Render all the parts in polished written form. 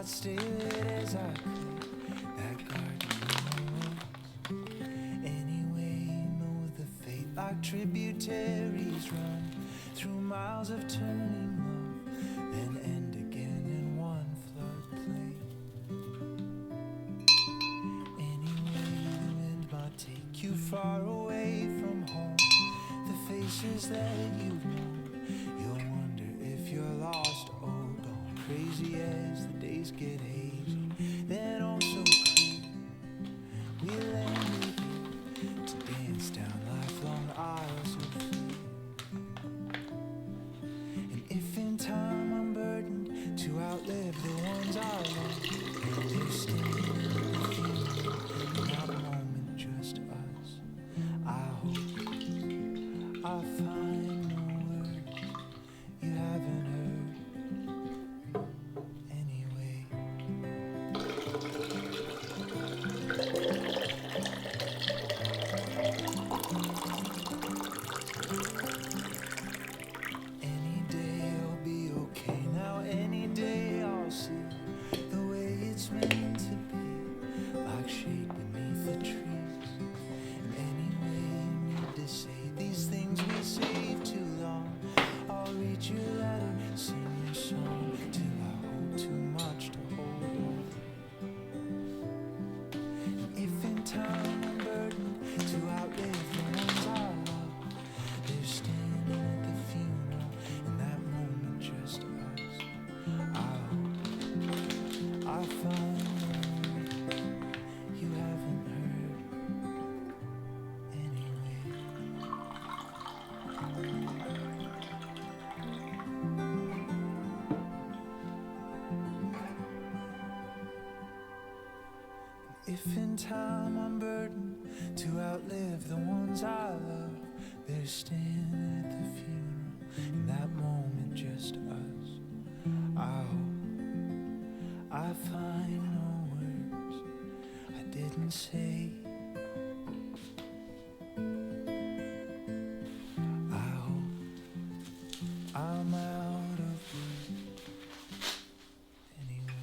stay lit as I could. That garden knows. Anyway, you know the fate like tributaries run through miles of turning love, then end again in one floodplain. Anyway, the wind might take you far away from home, the faces that you've known. You'll wonder if you're lost or gone crazy as the days get hazy, then also clear. We landed here to dance down lifelong aisles of fear. And if in time I'm burdened to outlive the ones I love, they're standing in the field in that moment, just us. I hope I find no words you haven't heard anyway. Any day I'll be okay now, any day I'll see the way it's meant to be, like shade beneath the trees. And anyway you need to say these things we save too long, I'll read your letter, sing your song, till I hold too much to hold on. And if in time I'm burdened to outlive the ones I love, they're standing at the funeral in that moment, just us. I hope I find the words you haven't heard anyway. If in time I'm burdened to outlive the ones I love, they're standing at the funeral in that moment, just us. I hope I find no words I didn't say. I hope I'm out of words anyway.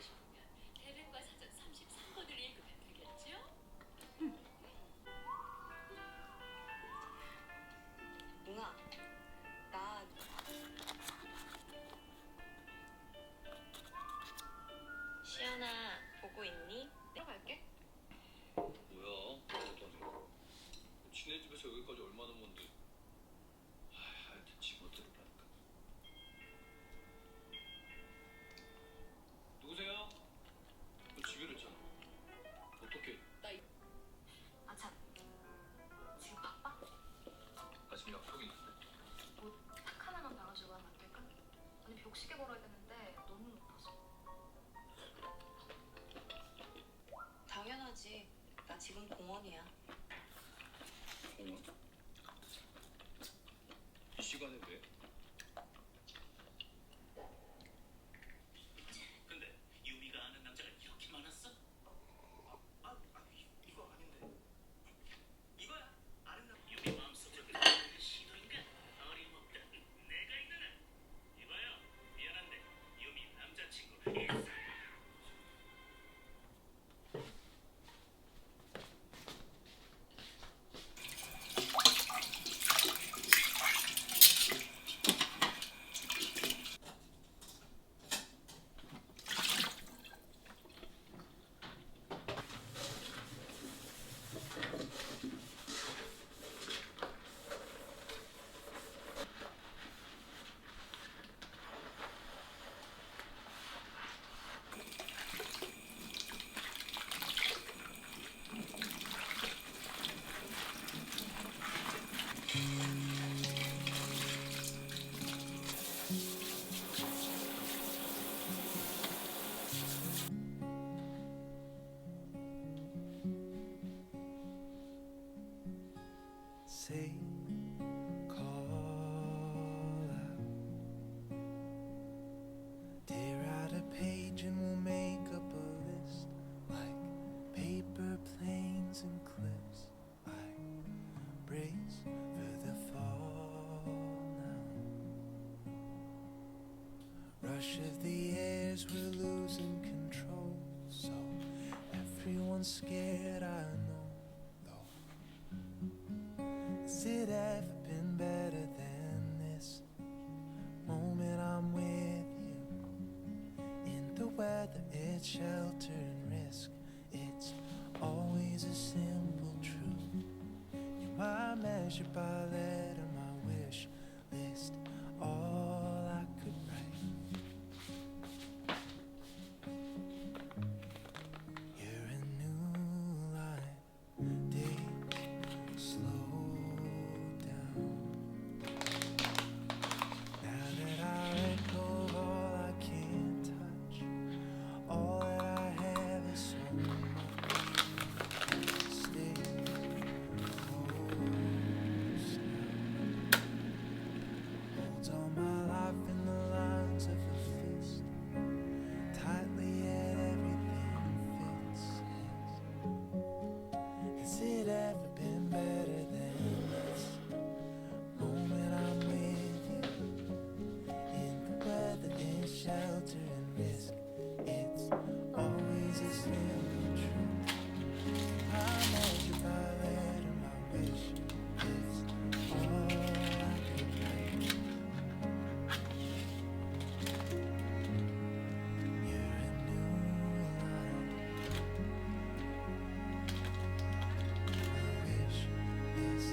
싶으면 대백과 사전 33권을 읽으면 되겠죠? 누나, 나 시연아 보고 있니? 들어갈게. 뭐야? 그러다니. 지네 집에서 여기까지 얼마나 먼데? 하여튼 집어들으라니까. 누구세요? 너 집에 있잖아. 어떻게? 아참 지금 바빠? 나 지금 약속 있는데. 뭐 탁 하나만 봐가지고 하면 안 될까? 아니 벽시계 걸어야 되는데 너무 높아서. 당연하지. 나 지금 공원이야. 공원? 이 시간에 왜? 근데 유미가 아는 남자가 이렇게 많았어? 이거 아닌데. 이거야. 아는 남 유미 마음속으로 들어오는 시도인가? 어림없다. 내가 있느냐? 이봐요. 미안한데 유미 남자친구 있어요. Say, call out, tear out a page and we'll make up a list like paper planes and cliffs. I brace for the fall now. Rush of the airs, we're losing control. So everyone's scared, I know. Has it ever been better than this moment I'm with you? In the weather, it's shelter and risk. It's always a simple truth. You're my measure by letter, my wish list, all I could write. You're a new line, days slow down. Now that I let go of all I can't touch, all that I have is so much. Stay close now. Holds all my life in the lines of a fist. Tightly yet everything fits. Has it ever been better than this moment I'm with you? In the weather, in shelter and risk, it's always a simple truth. I measure by letter, my wish is all I could write. You're a new line. My wish list,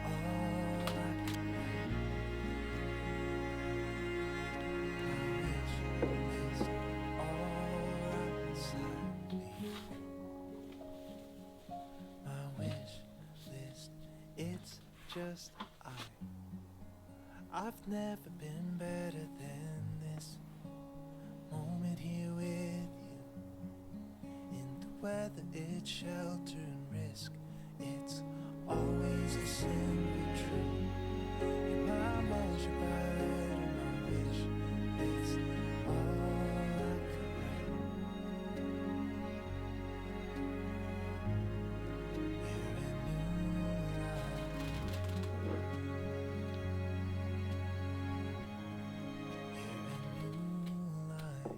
all I could write. My wish list, all inside me. My wish list, it's just I've never been better than this moment here with you. In the weather, it's shelter and risk. It's always a simple truth. In my measure by letter, my wish list, all I could write. You're a new line. You're a new line.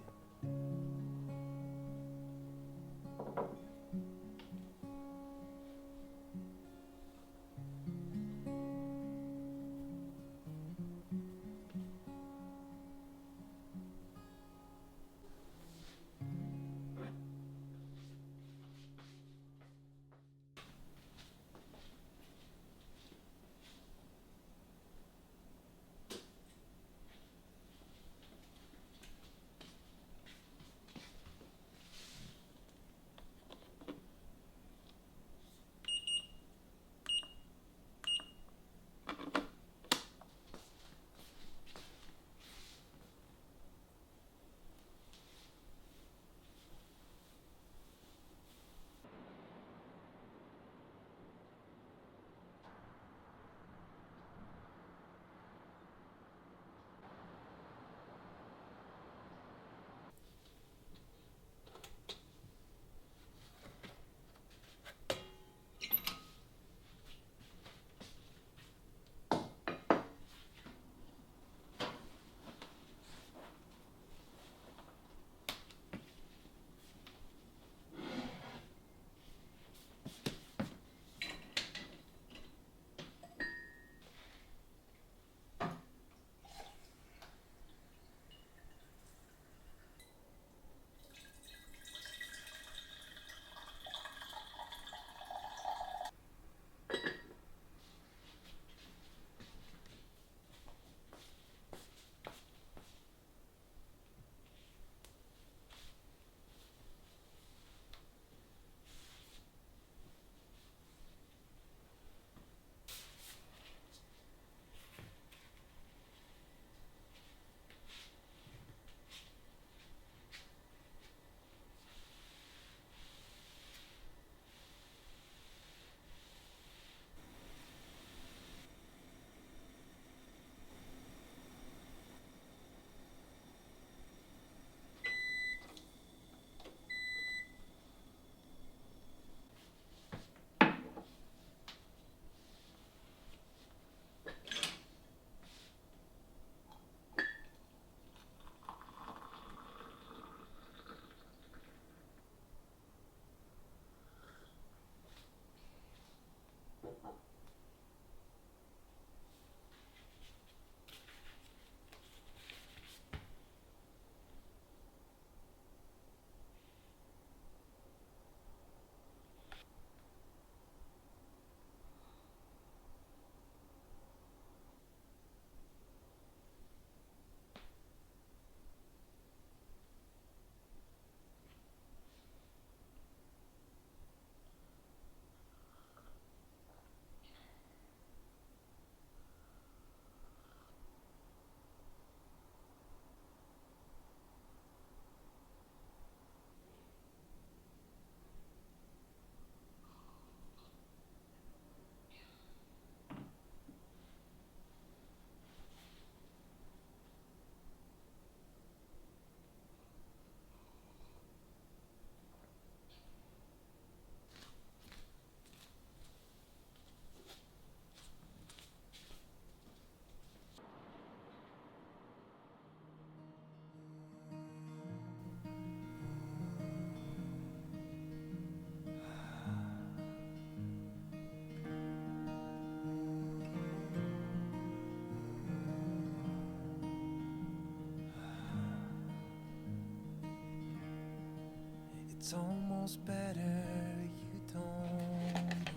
It's almost better you don't.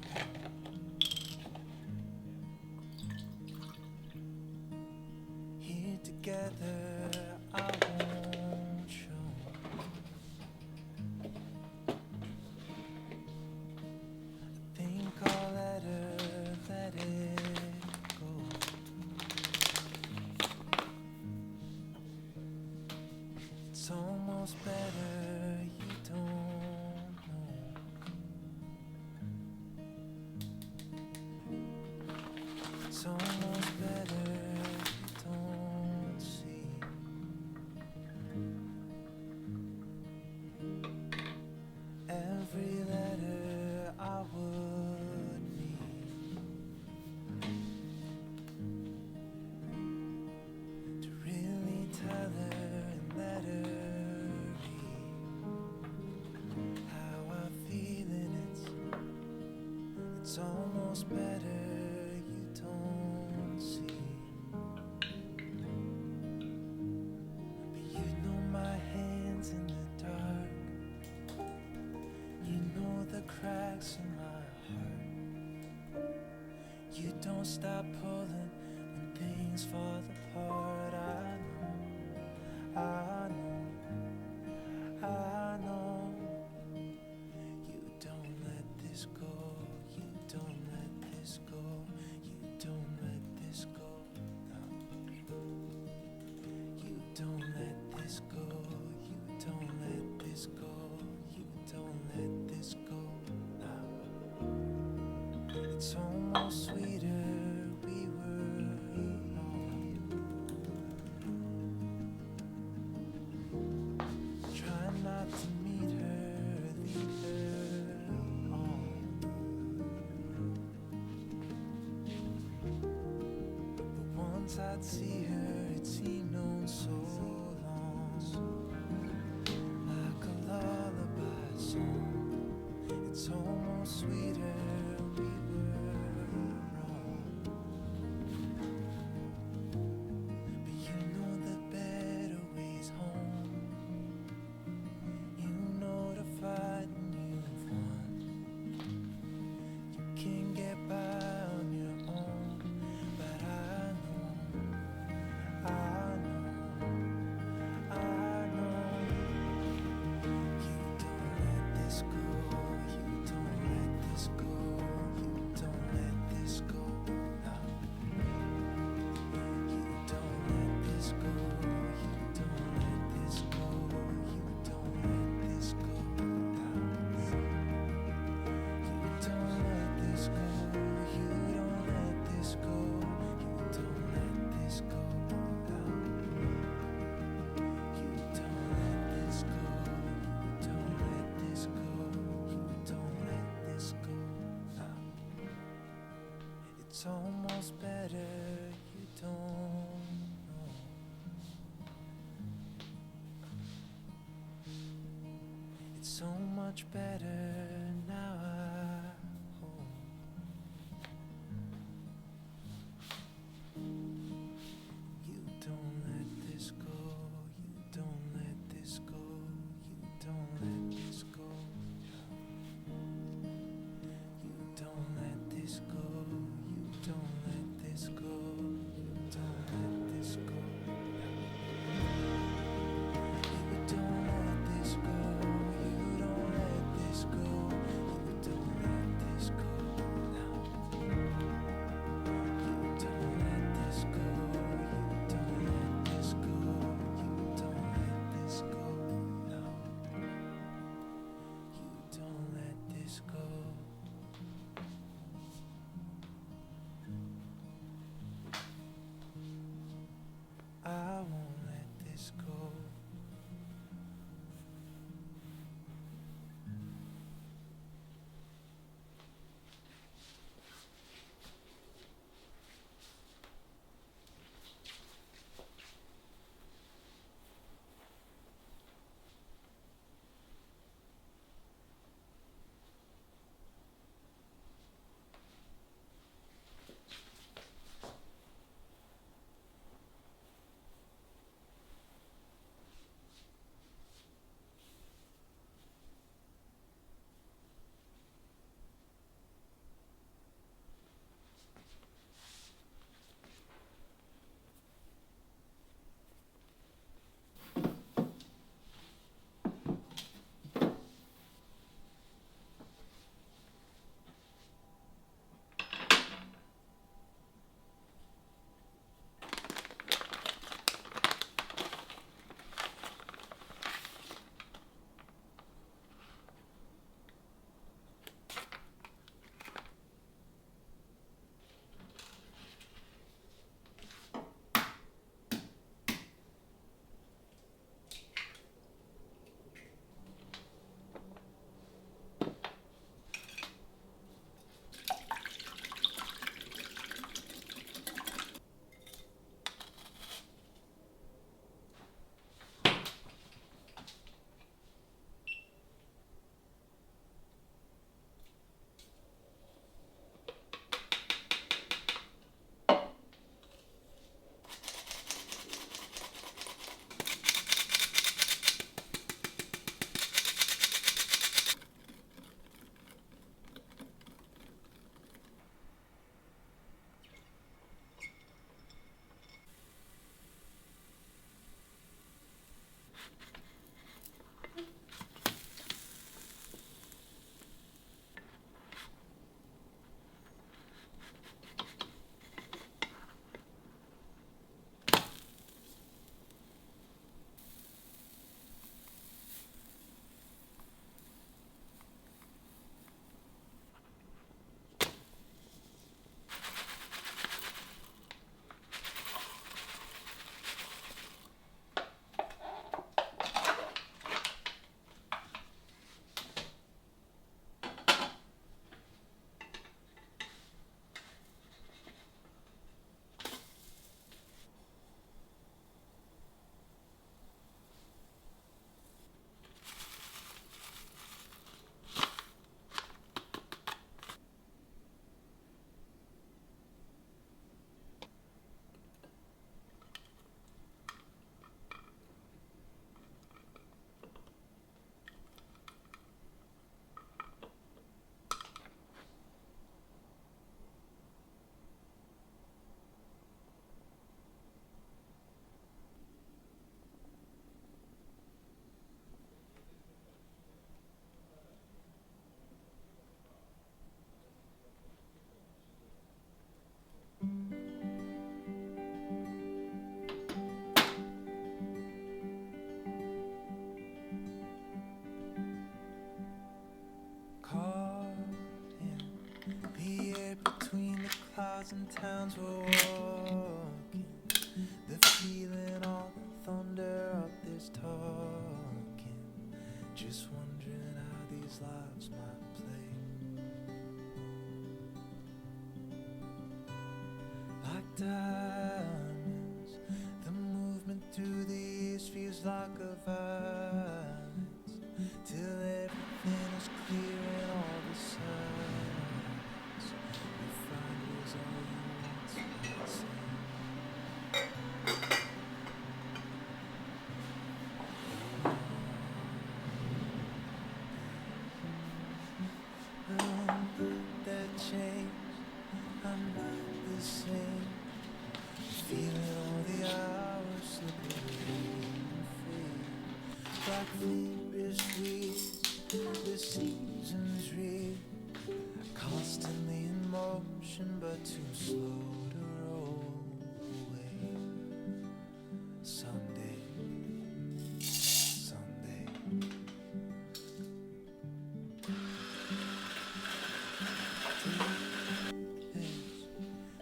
Here together, I won't show. I think I'll let it go. It's almost better you don't know. It's almost better you don't see. Every letter I would need to really tell her and let her read how I feel, and it's almost better you don't see. But you know my hands in the dark, you know the cracks in my heart. You don't stop pulling when things fall apart. I know, I know. You don't let this go, you don't let this go, you don't let this go. No. You don't let this go, you don't let this go, you don't let this go. No. It's almost sweeter we were alone. Try not to meet her, leave her on. But once I'd see her, it seemed known so long. Like a lullaby song, it's almost sweeter we were wrong. But you know the better way's home. You know to fight and you've won. You can get by on your own, but I know, I know, I know. You don't let this go, you don't let this go, you don't let this go. No. You don't let this go, you don't let this go, you don't let this go. No. You don't let this go, you don't let this go, you don't let this go. No. You don't let this go, you don't let this go, you don't let this go. No. It's almost better you don't know. It's so much better now, I hope. You don't let this go, you don't let this go, you don't let this go. You don't let this go, you don't let this go, you don't let this go. You don't let this go, you don't let this go, you don't towns we're walking, the feeling, all the thunder up this talking, just wondering how these lives might play. Like diamonds, the movement through the years feels like a violence, till everything is clear and all the signs we find is all you once might say. I'm not that changed, I'm not the same. Feeling all the hours slip away and fade, like feverish weeds, the seasons read, constantly in motion but too slow to roll away. Someday, someday.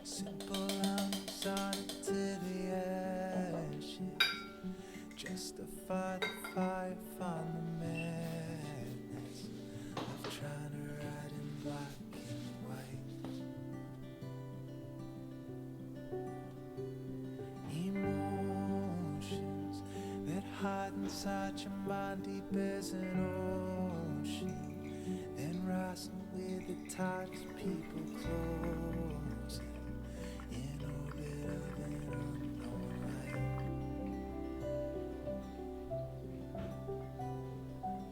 Simple outside to the ashes, justify the fire, find the madness of trying to write in black and white. Emotions that hide inside your mind deep as an ocean, then rising with the tides, people closing in orbit of an unknown light.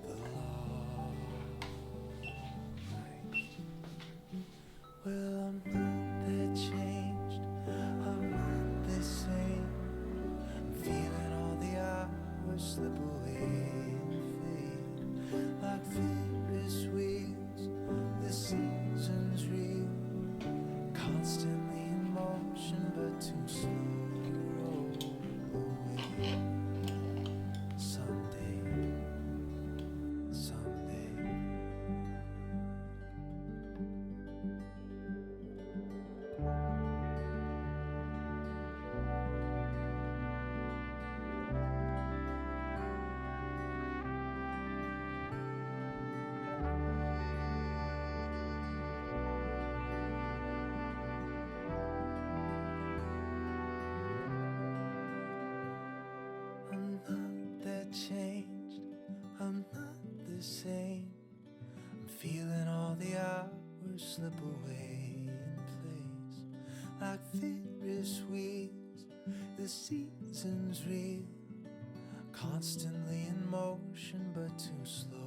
The long night. Well, I'm not that changed, I'm not the same. I'm feeling all the hours slip away and fade, like feverish wheels, the seasons reel, constantly in motion but too slow to roll away. Someday, someday. I'm not that changed, I'm not the same. I'm feeling all the hours slip away in place, like feverish wheels, the seasons reel, constantly in motion but too slow